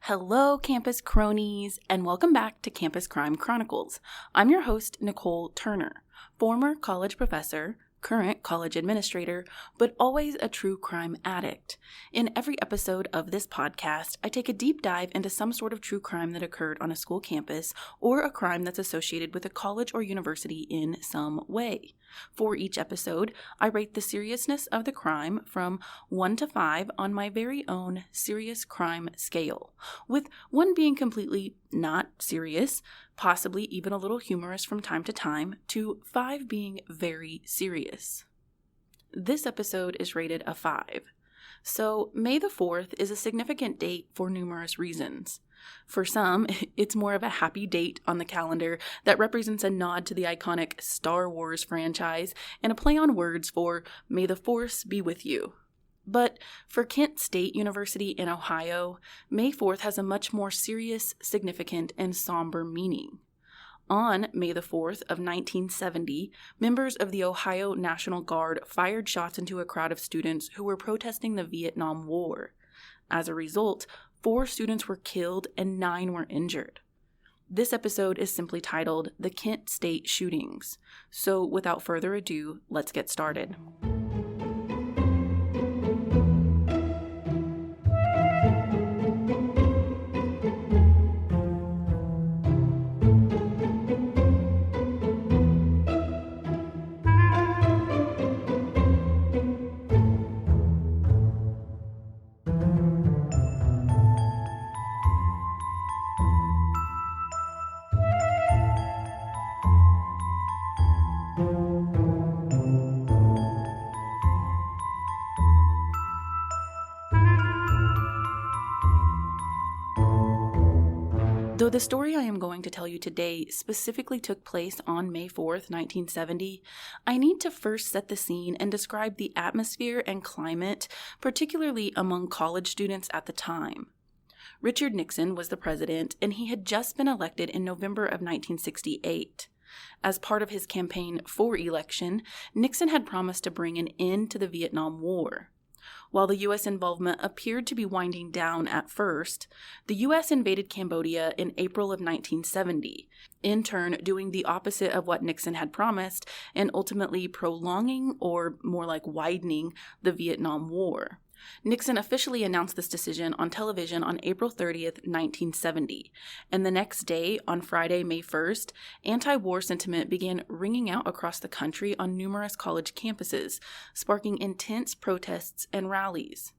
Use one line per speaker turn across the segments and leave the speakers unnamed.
Hello, campus cronies, and welcome back to Campus Crime Chronicles. I'm your host, Nicole Turner, former college professor, current college administrator, but always a true crime addict. In every episode of this podcast, I take a deep dive into some sort of true crime that occurred on a school campus or a crime that's associated with a college or university in some way. For each episode, I rate the seriousness of the crime from 1 to 5 on my very own serious crime scale, with 1 being completely not serious, possibly even a little humorous from time to time, to 5 being very serious. This episode is rated a 5. So May the 4th is a significant date for numerous reasons. For some, it's more of a happy date on the calendar that represents a nod to the iconic Star Wars franchise and a play on words for May the Force be with you. But for Kent State University in Ohio, May 4th has a much more serious, significant, and somber meaning. On May the 4th of 1970, members of the Ohio National Guard fired shots into a crowd of students who were protesting the Vietnam War. As a result, 4 students were killed and 9 were injured. This episode is simply titled The Kent State Shootings. So without further ado, let's get started. Though the story I am going to tell you today specifically took place on May 4th, 1970, I need to first set the scene and describe the atmosphere and climate, particularly among college students at the time. Richard Nixon was the president, and he had just been elected in November of 1968. As part of his campaign for election, Nixon had promised to bring an end to the Vietnam War. While the U.S. involvement appeared to be winding down at first, the U.S. invaded Cambodia in April of 1970, in turn doing the opposite of what Nixon had promised and ultimately prolonging, or more like widening, the Vietnam War. Nixon officially announced this decision on television on April 30th, 1970, and the next day, on Friday, May 1st, anti-war sentiment began ringing out across the country on numerous college campuses, sparking intense protests and rallies.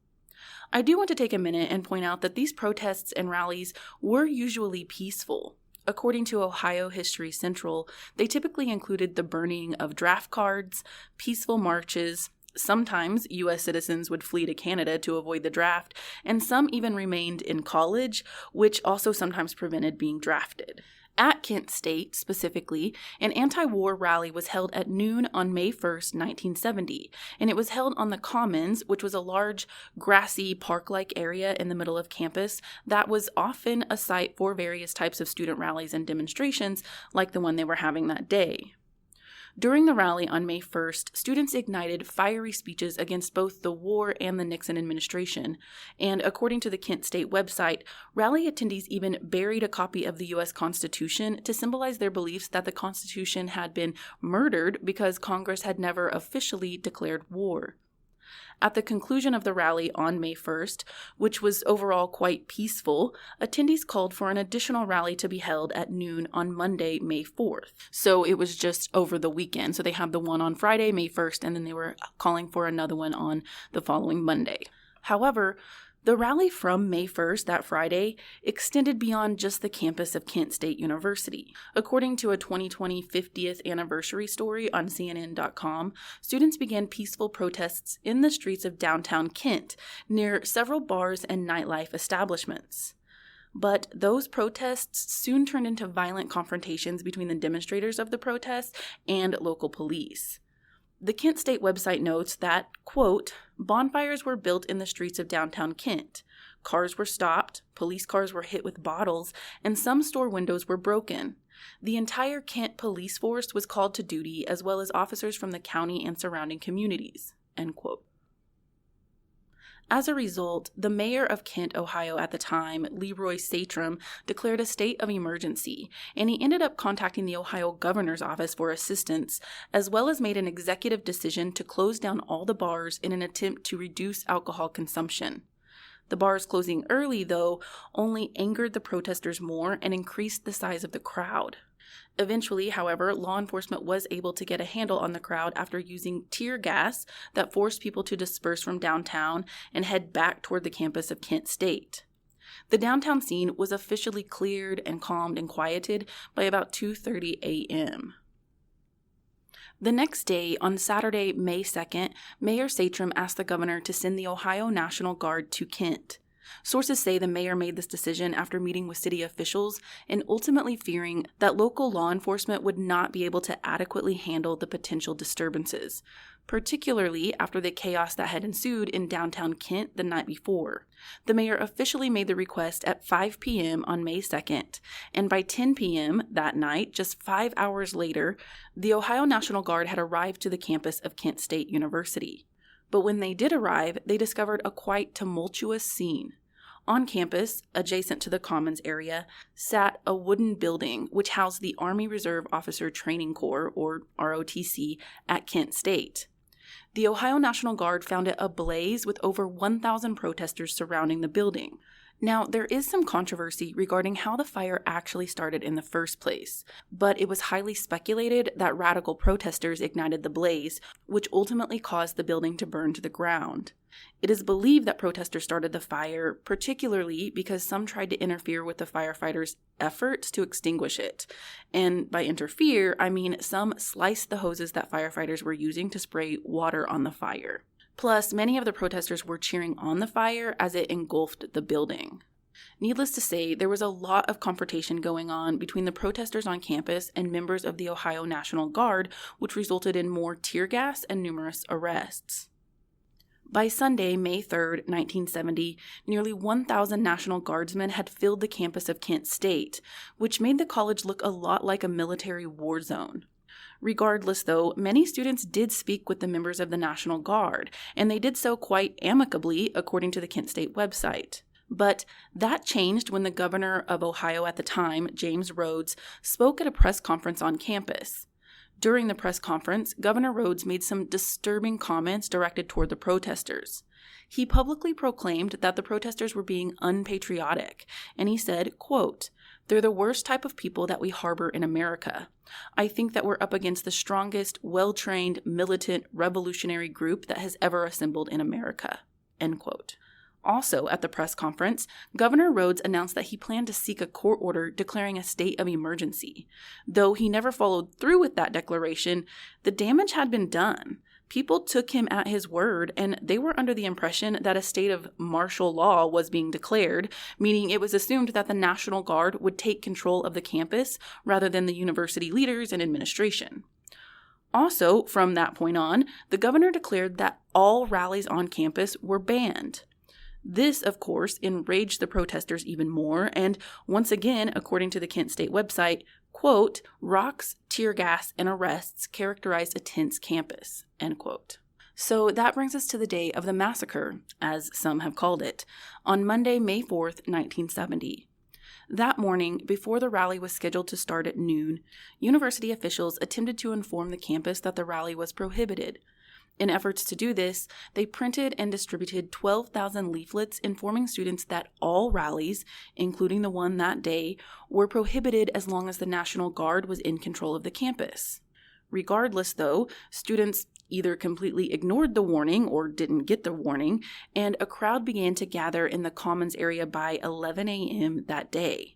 I do want to take a minute and point out that these protests and rallies were usually peaceful. According to Ohio History Central, they typically included the burning of draft cards, peaceful marches. Sometimes U.S. citizens would flee to Canada to avoid the draft, and some even remained in college, which also sometimes prevented being drafted. At Kent State, specifically, an anti-war rally was held at noon on May 1st, 1970, and it was held on the Commons, which was a large, grassy, park-like area in the middle of campus that was often a site for various types of student rallies and demonstrations, like the one they were having that day. During the rally on May 1st, students ignited fiery speeches against both the war and the Nixon administration, and according to the Kent State website, rally attendees even buried a copy of the U.S. Constitution to symbolize their beliefs that the Constitution had been murdered because Congress had never officially declared war. At the conclusion of the rally on May 1st, which was overall quite peaceful, attendees called for an additional rally to be held at noon on Monday, May 4th. So it was just over the weekend. So they had the one on Friday, May 1st, and then they were calling for another one on the following Monday. However, the rally from May 1st, that Friday, extended beyond just the campus of Kent State University. According to a 2020 50th anniversary story on CNN.com, students began peaceful protests in the streets of downtown Kent, near several bars and nightlife establishments. But those protests soon turned into violent confrontations between the demonstrators of the protests and local police. The Kent State website notes that, quote, bonfires were built in the streets of downtown Kent. Cars were stopped, police cars were hit with bottles, and some store windows were broken. The entire Kent police force was called to duty, as well as officers from the county and surrounding communities, end quote. As a result, the mayor of Kent, Ohio at the time, Leroy Satrum, declared a state of emergency, and he ended up contacting the Ohio governor's office for assistance, as well as made an executive decision to close down all the bars in an attempt to reduce alcohol consumption. The bars closing early, though, only angered the protesters more and increased the size of the crowd. Eventually, however, law enforcement was able to get a handle on the crowd after using tear gas that forced people to disperse from downtown and head back toward the campus of Kent State. The downtown scene was officially cleared and calmed and quieted by about 2:30 a.m. The next day, on Saturday, May 2nd, Mayor Satrum asked the governor to send the Ohio National Guard to Kent. Sources say the mayor made this decision after meeting with city officials and ultimately fearing that local law enforcement would not be able to adequately handle the potential disturbances, particularly after the chaos that had ensued in downtown Kent the night before. The mayor officially made the request at 5 p.m. on May 2nd, and by 10 p.m. that night, just 5 hours later, the Ohio National Guard had arrived to the campus of Kent State University. But when they did arrive, they discovered a quite tumultuous scene. On campus, adjacent to the Commons area, sat a wooden building which housed the Army Reserve Officer Training Corps, or ROTC, at Kent State. The Ohio National Guard found it ablaze with over 1,000 protesters surrounding the building. Now, there is some controversy regarding how the fire actually started in the first place, but it was highly speculated that radical protesters ignited the blaze, which ultimately caused the building to burn to the ground. It is believed that protesters started the fire, particularly because some tried to interfere with the firefighters' efforts to extinguish it. And by interfere, I mean some sliced the hoses that firefighters were using to spray water on the fire. Plus, many of the protesters were cheering on the fire as it engulfed the building. Needless to say, there was a lot of confrontation going on between the protesters on campus and members of the Ohio National Guard, which resulted in more tear gas and numerous arrests. By Sunday, May 3, 1970, nearly 1,000 National Guardsmen had filled the campus of Kent State, which made the college look a lot like a military war zone. Regardless, though, many students did speak with the members of the National Guard, and they did so quite amicably, according to the Kent State website. But that changed when the governor of Ohio at the time, James Rhodes, spoke at a press conference on campus. During the press conference, Governor Rhodes made some disturbing comments directed toward the protesters. He publicly proclaimed that the protesters were being unpatriotic, and he said, quote, "They're the worst type of people that we harbor in America. I think that we're up against the strongest, well-trained, militant, revolutionary group that has ever assembled in America." End quote. Also, at the press conference, Governor Rhodes announced that he planned to seek a court order declaring a state of emergency. Though he never followed through with that declaration, the damage had been done. People took him at his word, and they were under the impression that a state of martial law was being declared, meaning it was assumed that the National Guard would take control of the campus rather than the university leaders and administration. Also, from that point on, the governor declared that all rallies on campus were banned. This, of course, enraged the protesters even more, and once again, according to the Kent State website, quote, "Rocks, tear gas, and arrests characterized a tense campus," end quote. So that brings us to the day of the massacre, as some have called it, on Monday, May 4th, 1970. That morning, before the rally was scheduled to start at noon, university officials attempted to inform the campus that the rally was prohibited. In efforts to do this, they printed and distributed 12,000 leaflets informing students that all rallies, including the one that day, were prohibited as long as the National Guard was in control of the campus. Regardless, though, students either completely ignored the warning or didn't get the warning, and a crowd began to gather in the Commons area by 11 a.m. that day.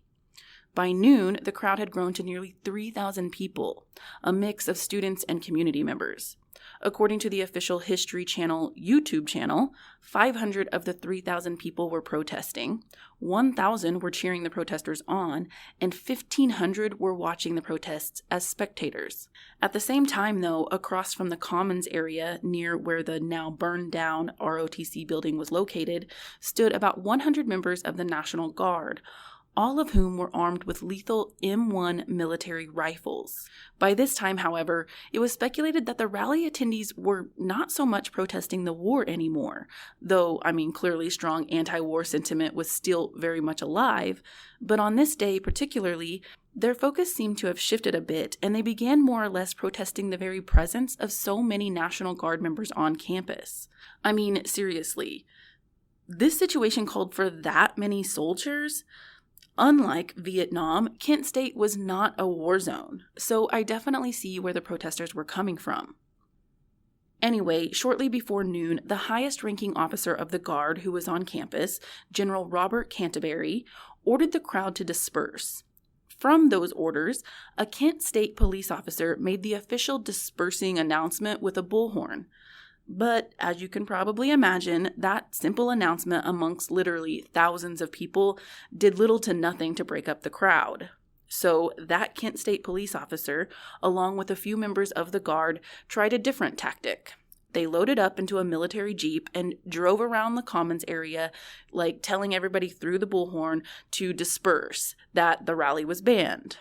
By noon, the crowd had grown to nearly 3,000 people, a mix of students and community members. According to the official History Channel YouTube channel, 500 of the 3,000 people were protesting, 1,000 were cheering the protesters on, and 1,500 were watching the protests as spectators. At the same time, though, across from the Commons area, near where the now burned-down ROTC building was located, stood about 100 members of the National Guard, all of whom were armed with lethal M1 military rifles. By this time, however, it was speculated that the rally attendees were not so much protesting the war anymore, though, clearly strong anti-war sentiment was still very much alive, but on this day particularly, their focus seemed to have shifted a bit, and they began more or less protesting the very presence of so many National Guard members on campus. Seriously, this situation called for that many soldiers? Unlike Vietnam, Kent State was not a war zone, so I definitely see where the protesters were coming from. Anyway, shortly before noon, the highest-ranking officer of the Guard who was on campus, General Robert Canterbury, ordered the crowd to disperse. From those orders, a Kent State police officer made the official dispersing announcement with a bullhorn. But as you can probably imagine, that simple announcement amongst literally thousands of people did little to nothing to break up the crowd. So that Kent State police officer, along with a few members of the Guard, tried a different tactic. They loaded up into a military jeep and drove around the Commons area, telling everybody through the bullhorn to disperse, that the rally was banned.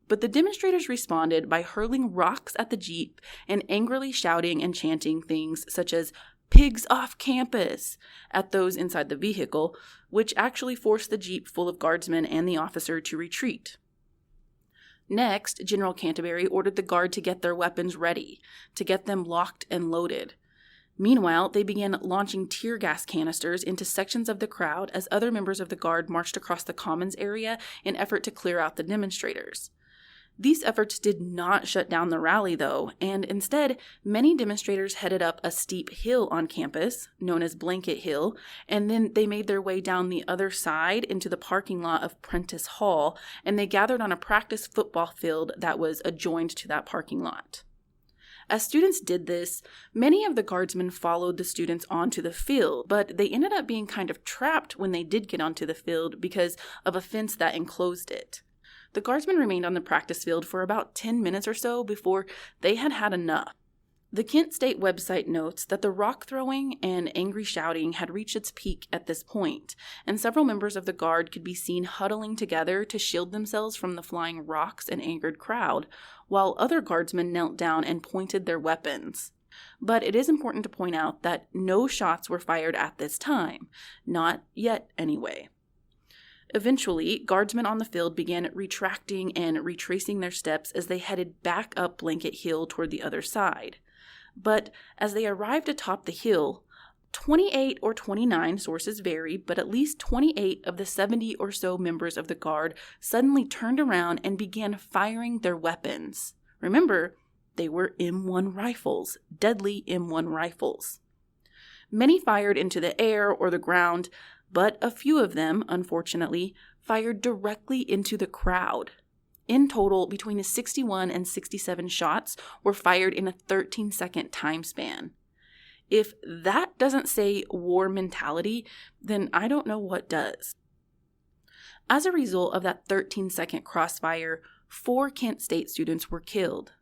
But the demonstrators responded by hurling rocks at the jeep and angrily shouting and chanting things such as "pigs off campus" at those inside the vehicle, which actually forced the jeep full of guardsmen and the officer to retreat. Next, General Canterbury ordered the Guard to get their weapons ready, to get them locked and loaded. Meanwhile, they began launching tear gas canisters into sections of the crowd as other members of the Guard marched across the Commons area in effort to clear out the demonstrators. These efforts did not shut down the rally, though, and instead, many demonstrators headed up a steep hill on campus, known as Blanket Hill, and then they made their way down the other side into the parking lot of Prentice Hall, and they gathered on a practice football field that was adjoined to that parking lot. As students did this, many of the guardsmen followed the students onto the field, but they ended up being kind of trapped when they did get onto the field because of a fence that enclosed it. The guardsmen remained on the practice field for about 10 minutes or so before they had had enough. The Kent State website notes that the rock throwing and angry shouting had reached its peak at this point, and several members of the Guard could be seen huddling together to shield themselves from the flying rocks and angered crowd, while other guardsmen knelt down and pointed their weapons. But it is important to point out that no shots were fired at this time. Not yet, anyway. Eventually, guardsmen on the field began retracting and retracing their steps as they headed back up Blanket Hill toward the other side. But as they arrived atop the hill, 28 or 29 sources vary, but at least 28 of the 70 or so members of the Guard suddenly turned around and began firing their weapons. Remember, they were M1 rifles, deadly M1 rifles. Many fired into the air or the ground, but a few of them, unfortunately, fired directly into the crowd. In total, between 61 and 67 shots were fired in a 13-second time span. If that doesn't say war mentality, then I don't know what does. As a result of that 13-second crossfire, 4 Kent State students were killed.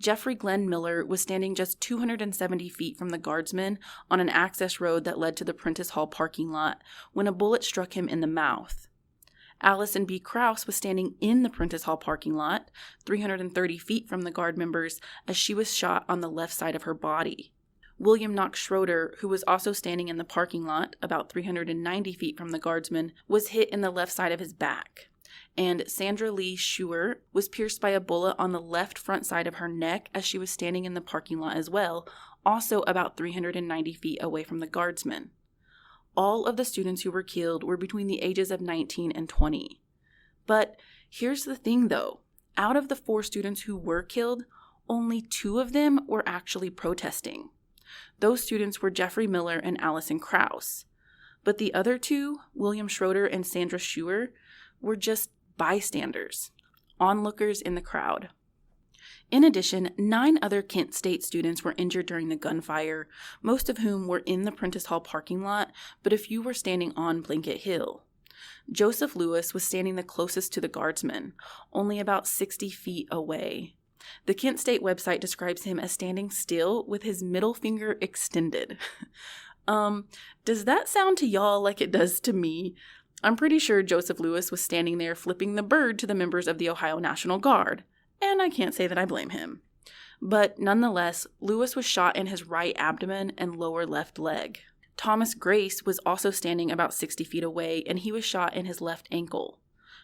Jeffrey Glenn Miller was standing just 270 feet from the guardsmen on an access road that led to the Prentice Hall parking lot when a bullet struck him in the mouth. Allison B. Krause was standing in the Prentice Hall parking lot, 330 feet from the Guard members, as she was shot on the left side of her body. William Knox Schroeder, who was also standing in the parking lot, about 390 feet from the guardsmen, was hit in the left side of his back. And Sandra Lee Schuer was pierced by a bullet on the left front side of her neck as she was standing in the parking lot as well, also about 390 feet away from the guardsmen. All of the students who were killed were between the ages of 19 and 20. But here's the thing though, out of the 4 students who were killed, only 2 of them were actually protesting. Those students were Jeffrey Miller and Allison Krause. But the other 2, William Schroeder and Sandra Schuer, were just bystanders, onlookers in the crowd. In addition, 9 other Kent State students were injured during the gunfire, most of whom were in the Prentice Hall parking lot, but a few were standing on Blanket Hill. Joseph Lewis was standing the closest to the guardsmen, only about 60 feet away. The Kent State website describes him as standing still with his middle finger extended. Does that sound to y'all like it does to me? I'm pretty sure Joseph Lewis was standing there flipping the bird to the members of the Ohio National Guard, and I can't say that I blame him. But nonetheless, Lewis was shot in his right abdomen and lower left leg. Thomas Grace was also standing about 60 feet away, and he was shot in his left ankle.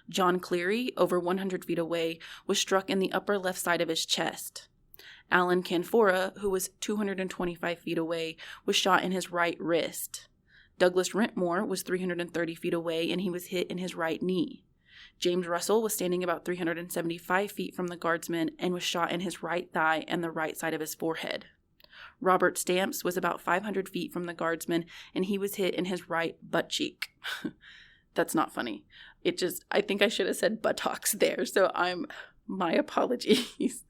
John Cleary, over 100 feet away, was struck in the upper left side of his chest. Alan Canfora, who was 225 feet away, was shot in his right wrist. Douglas Rentmore was 330 feet away, and he was hit in his right knee. James Russell was standing about 375 feet from the guardsman and was shot in his right thigh and the right side of his forehead. Robert Stamps was about 500 feet from the guardsman, and he was hit in his right butt cheek. That's not funny. I think I should have said buttocks there, so my apologies.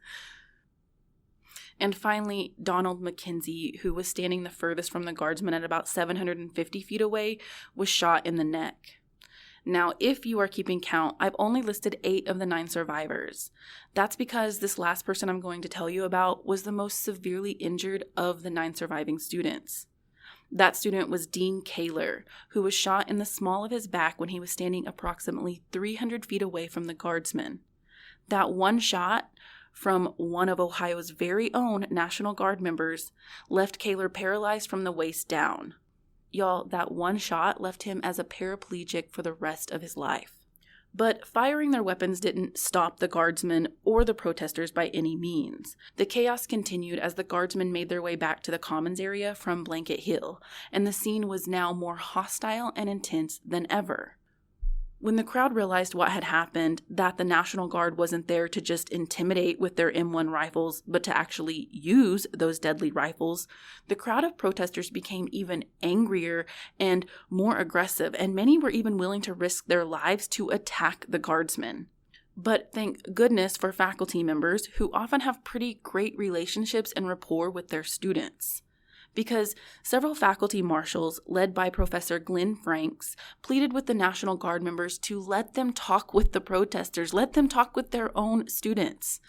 And finally, Donald McKenzie, who was standing the furthest from the guardsman at about 750 feet away, was shot in the neck. Now, if you are keeping count, I've only listed 8 of the 9 survivors. That's because this last person I'm going to tell you about was the most severely injured of the 9 surviving students. That student was Dean Kaler, who was shot in the small of his back when he was standing approximately 300 feet away from the guardsman. That one shot from one of Ohio's very own National Guard members left Kaler paralyzed from the waist down. Y'all, that one shot left him as a paraplegic for the rest of his life. But firing their weapons didn't stop the guardsmen or the protesters by any means. The chaos continued as the guardsmen made their way back to the Commons area from Blanket Hill, and the scene was now more hostile and intense than ever. When the crowd realized what had happened, that the National Guard wasn't there to just intimidate with their M1 rifles, but to actually use those deadly rifles, the crowd of protesters became even angrier and more aggressive, and many were even willing to risk their lives to attack the guardsmen. But thank goodness for faculty members who often have pretty great relationships and rapport with their students. Because several faculty marshals, led by Professor Glenn Franks, pleaded with the National Guard members to let them talk with the protesters, let them talk with their own students.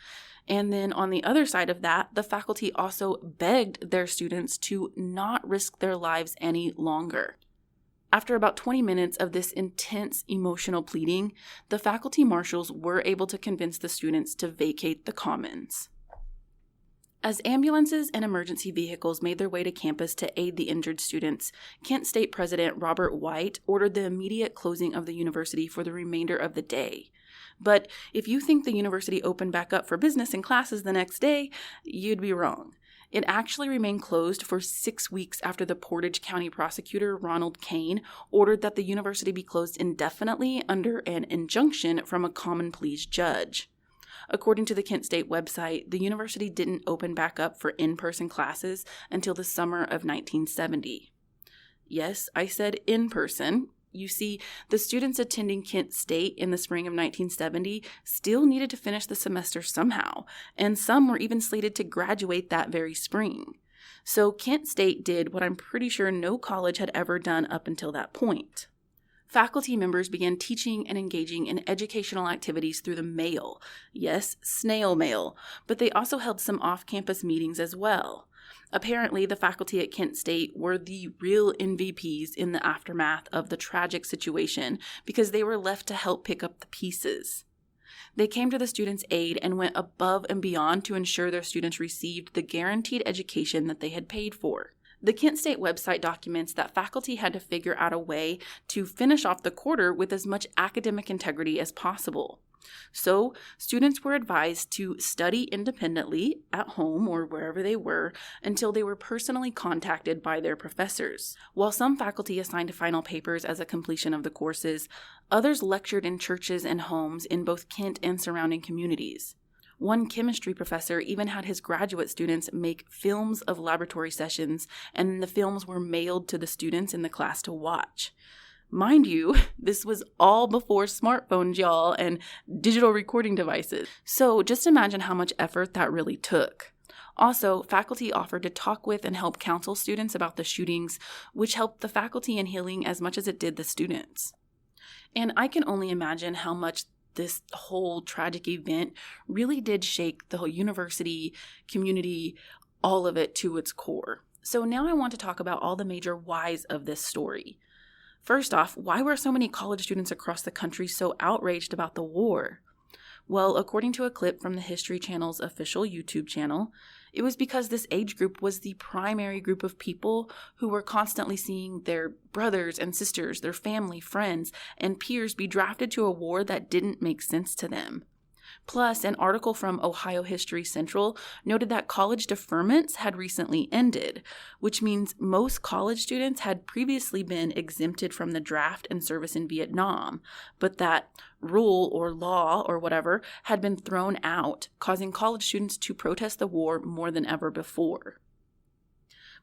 And then on the other side of that, the faculty also begged their students to not risk their lives any longer. After about 20 minutes of this intense emotional pleading, the faculty marshals were able to convince the students to vacate the Commons. As ambulances and emergency vehicles made their way to campus to aid the injured students, Kent State President Robert White ordered the immediate closing of the university for the remainder of the day. But if you think the university opened back up for business and classes the next day, you'd be wrong. It actually remained closed for 6 weeks after the Portage County prosecutor, Ronald Kane, ordered that the university be closed indefinitely under an injunction from a common pleas judge. According to the Kent State website, the university didn't open back up for in-person classes until the summer of 1970. Yes, I said in-person. You see, the students attending Kent State in the spring of 1970 still needed to finish the semester somehow, and some were even slated to graduate that very spring. So Kent State did what I'm pretty sure no college had ever done up until that point. Faculty members began teaching and engaging in educational activities through the mail. Yes, snail mail, but they also held some off-campus meetings as well. Apparently, the faculty at Kent State were the real MVPs in the aftermath of the tragic situation because they were left to help pick up the pieces. They came to the students' aid and went above and beyond to ensure their students received the guaranteed education that they had paid for. The Kent State website documents that faculty had to figure out a way to finish off the quarter with as much academic integrity as possible. So, students were advised to study independently at home or wherever they were until they were personally contacted by their professors. While some faculty assigned final papers as a completion of the courses, others lectured in churches and homes in both Kent and surrounding communities. One chemistry professor even had his graduate students make films of laboratory sessions, and the films were mailed to the students in the class to watch. Mind you, this was all before smartphones, y'all, and digital recording devices. So just imagine how much effort that really took. Also, faculty offered to talk with and help counsel students about the shootings, which helped the faculty in healing as much as it did the students. And I can only imagine how much this whole tragic event really did shake the whole university, community, all of it to its core. So now I want to talk about all the major whys of this story. First off, why were so many college students across the country so outraged about the war? Well, according to a clip from the History Channel's official YouTube channel, it was because this age group was the primary group of people who were constantly seeing their brothers and sisters, their family, friends, and peers be drafted to a war that didn't make sense to them. Plus, an article from Ohio History Central noted that college deferments had recently ended, which means most college students had previously been exempted from the draft and service in Vietnam, but that rule or law or whatever had been thrown out, causing college students to protest the war more than ever before.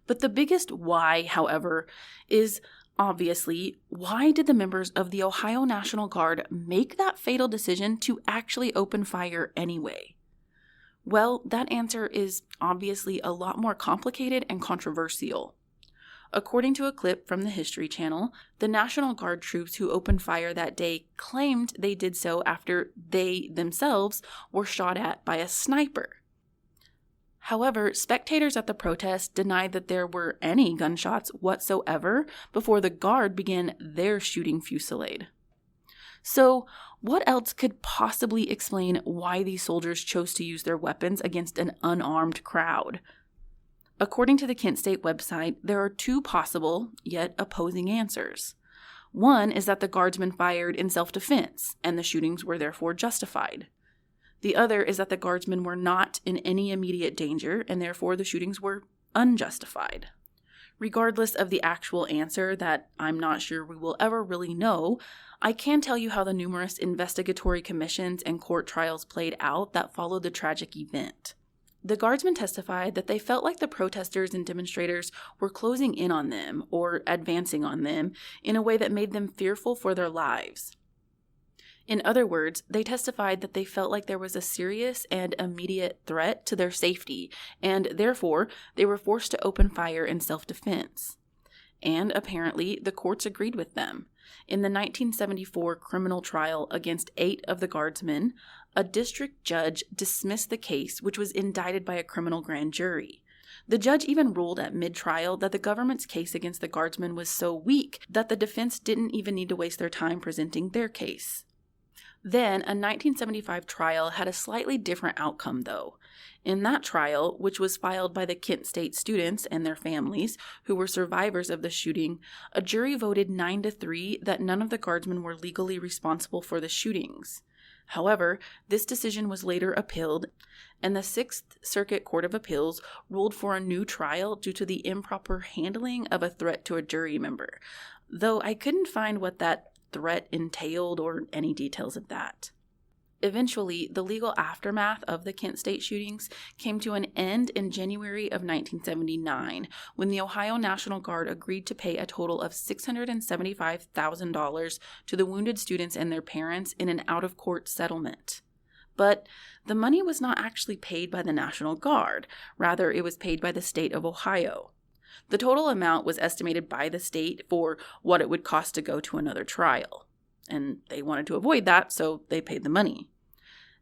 But the biggest why, however, is obviously, why did the members of the Ohio National Guard make that fatal decision to actually open fire anyway? Well, that answer is obviously a lot more complicated and controversial. According to a clip from the History Channel, the National Guard troops who opened fire that day claimed they did so after they themselves were shot at by a sniper. However, spectators at the protest denied that there were any gunshots whatsoever before the Guard began their shooting fusillade. So, what else could possibly explain why these soldiers chose to use their weapons against an unarmed crowd? According to the Kent State website, there are two possible, yet opposing answers. One is that the Guardsmen fired in self-defense, and the shootings were therefore justified. The other is that the Guardsmen were not in any immediate danger, and therefore the shootings were unjustified. Regardless of the actual answer that I'm not sure we will ever really know, I can tell you how the numerous investigatory commissions and court trials played out that followed the tragic event. The Guardsmen testified that they felt like the protesters and demonstrators were closing in on them or advancing on them in a way that made them fearful for their lives. In other words, they testified that they felt like there was a serious and immediate threat to their safety, and therefore they were forced to open fire in self-defense. And apparently, the courts agreed with them. In the 1974 criminal trial against 8 of the Guardsmen, a district judge dismissed the case, which was indicted by a criminal grand jury. The judge even ruled at mid-trial that the government's case against the Guardsmen was so weak that the defense didn't even need to waste their time presenting their case. Then, a 1975 trial had a slightly different outcome, though. In that trial, which was filed by the Kent State students and their families, who were survivors of the shooting, a jury voted 9-3 that none of the Guardsmen were legally responsible for the shootings. However, this decision was later appealed, and the Sixth Circuit Court of Appeals ruled for a new trial due to the improper handling of a threat to a jury member, though I couldn't find what that threat entailed or any details of that. Eventually, the legal aftermath of the Kent State shootings came to an end in January of 1979 when the Ohio National Guard agreed to pay a total of $675,000 to the wounded students and their parents in an out-of-court settlement. But the money was not actually paid by the National Guard. Rather, it was paid by the state of Ohio. The total amount was estimated by the state for what it would cost to go to another trial. And they wanted to avoid that, so they paid the money.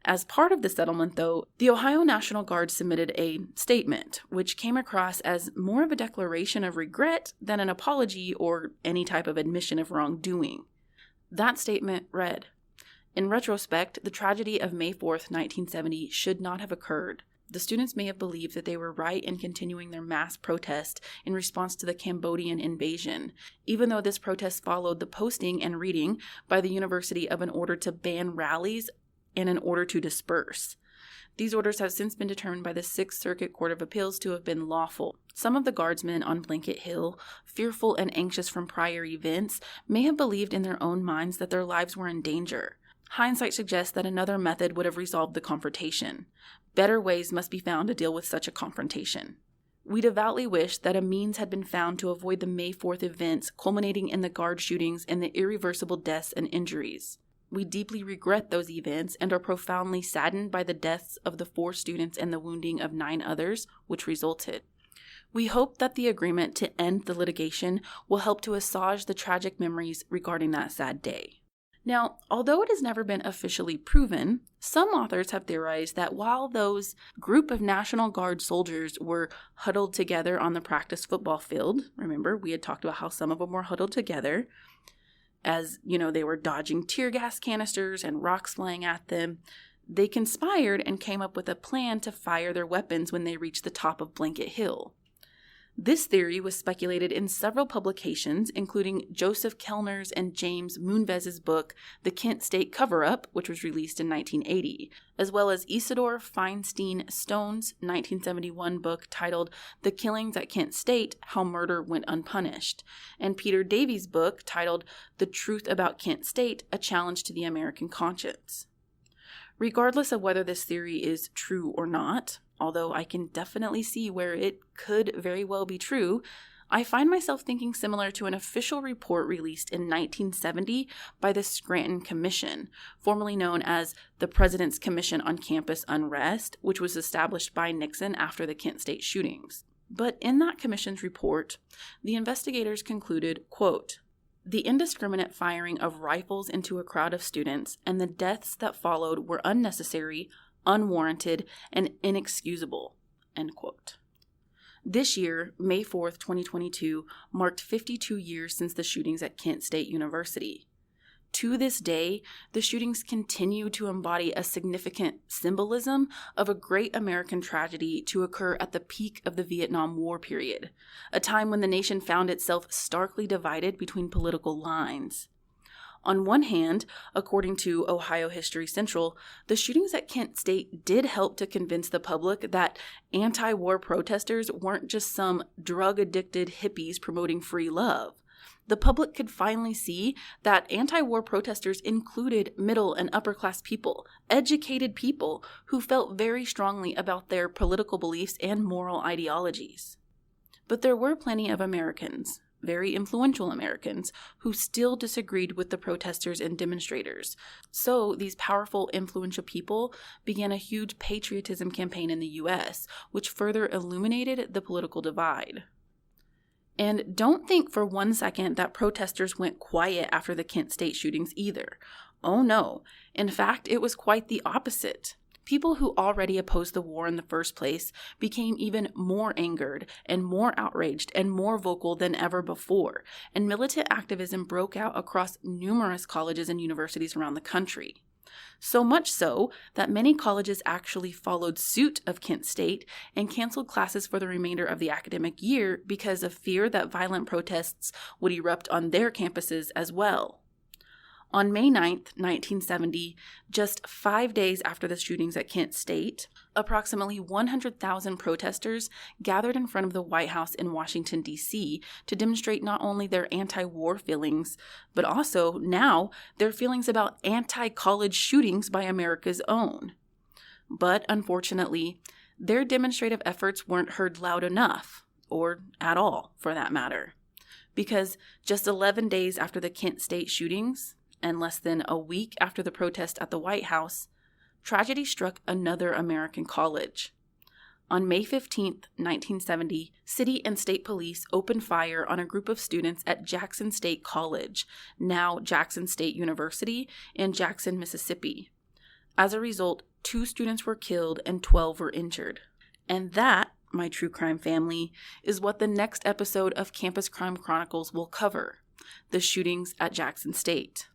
As part of the settlement, though, the Ohio National Guard submitted a statement, which came across as more of a declaration of regret than an apology or any type of admission of wrongdoing. That statement read, "In retrospect, the tragedy of May 4th, 1970 should not have occurred. The students may have believed that they were right in continuing their mass protest in response to the Cambodian invasion, even though this protest followed the posting and reading by the university of an order to ban rallies and an order to disperse. These orders have since been determined by the Sixth Circuit Court of Appeals to have been lawful. Some of the Guardsmen on Blanket Hill, fearful and anxious from prior events, may have believed in their own minds that their lives were in danger. Hindsight suggests that another method would have resolved the confrontation. Better ways must be found to deal with such a confrontation. We devoutly wish that a means had been found to avoid the May 4th events culminating in the Guard shootings and the irreversible deaths and injuries. We deeply regret those events and are profoundly saddened by the deaths of the 4 students and the wounding of 9 others, which resulted. We hope that the agreement to end the litigation will help to assuage the tragic memories regarding that sad day." Now, although it has never been officially proven, some authors have theorized that while those group of National Guard soldiers were huddled together on the practice football field, remember we had talked about how some of them were huddled together, as, they were dodging tear gas canisters and rocks flying at them, they conspired and came up with a plan to fire their weapons when they reached the top of Blanket Hill. This theory was speculated in several publications, including Joseph Kellner's and James Moonves' book, The Kent State Cover-Up, which was released in 1980, as well as Isidore Feinstein Stone's 1971 book titled The Killings at Kent State, How Murder Went Unpunished, and Peter Davies' book titled The Truth About Kent State, A Challenge to the American Conscience. Regardless of whether this theory is true or not, although I can definitely see where it could very well be true, I find myself thinking similar to an official report released in 1970 by the Scranton Commission, formerly known as the President's Commission on Campus Unrest, which was established by Nixon after the Kent State shootings. But in that commission's report, the investigators concluded, quote, "The indiscriminate firing of rifles into a crowd of students and the deaths that followed were unnecessary, unwarranted, and inexcusable," end quote. This year, May 4th, 2022, marked 52 years since the shootings at Kent State University. To this day, the shootings continue to embody a significant symbolism of a great American tragedy to occur at the peak of the Vietnam War period, a time when the nation found itself starkly divided between political lines. On one hand, according to Ohio History Central, the shootings at Kent State did help to convince the public that anti-war protesters weren't just some drug-addicted hippies promoting free love. The public could finally see that anti-war protesters included middle and upper-class people, educated people who felt very strongly about their political beliefs and moral ideologies. But there were plenty of Americans, very influential Americans, who still disagreed with the protesters and demonstrators. So these powerful, influential people began a huge patriotism campaign in the U.S., which further illuminated the political divide. And don't think for one second that protesters went quiet after the Kent State shootings either. Oh no. In fact, it was quite the opposite. People who already opposed the war in the first place became even more angered and more outraged and more vocal than ever before, and militant activism broke out across numerous colleges and universities around the country. So much so that many colleges actually followed suit of Kent State and canceled classes for the remainder of the academic year because of fear that violent protests would erupt on their campuses as well. On May 9th, 1970, just 5 days after the shootings at Kent State, approximately 100,000 protesters gathered in front of the White House in Washington, D.C. to demonstrate not only their anti-war feelings, but also, now, their feelings about anti-college shootings by America's own. But, unfortunately, their demonstrative efforts weren't heard loud enough, or at all, for that matter. Because just 11 days after the Kent State shootings, and less than a week after the protest at the White House, tragedy struck another American college. On May 15, 1970, city and state police opened fire on a group of students at Jackson State College, now Jackson State University, in Jackson, Mississippi. As a result, 2 students were killed and 12 were injured. And that, my true crime family, is what the next episode of Campus Crime Chronicles will cover: the shootings at Jackson State.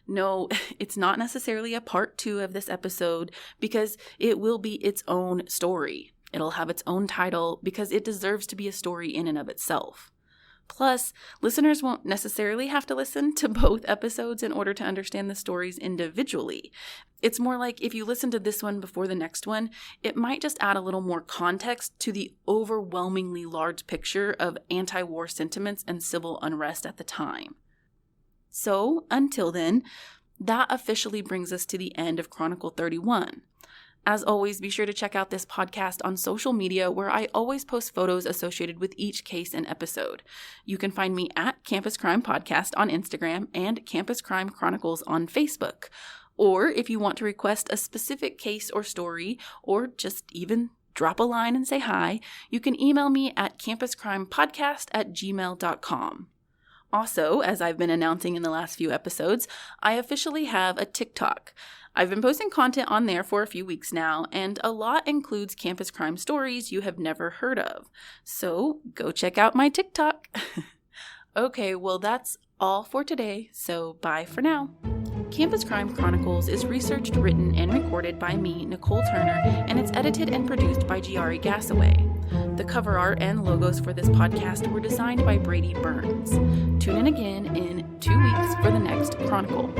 No, it's not necessarily a part 2 of this episode because it will be its own story. It'll have its own title because it deserves to be a story in and of itself. Plus, listeners won't necessarily have to listen to both episodes in order to understand the stories individually. It's more like if you listen to this one before the next one, it might just add a little more context to the overwhelmingly large picture of anti-war sentiments and civil unrest at the time. So, until then, that officially brings us to the end of Chronicle 31. As always, be sure to check out this podcast on social media where I always post photos associated with each case and episode. You can find me at Campus Crime Podcast on Instagram and Campus Crime Chronicles on Facebook. Or if you want to request a specific case or story, or just even drop a line and say hi, you can email me at campuscrimepodcast@gmail.com. Also, as I've been announcing in the last few episodes, I officially have a TikTok. I've been posting content on there for a few weeks now, and a lot includes campus crime stories you have never heard of. So go check out my TikTok. Okay, well that's all for today, so bye for now. Campus Crime Chronicles is researched, written, and recorded by me, Nicole Turner, and it's edited and produced by Giari Gassaway. The cover art and logos for this podcast were designed by Brady Burns. Tune in again in 2 weeks for the next Chronicle.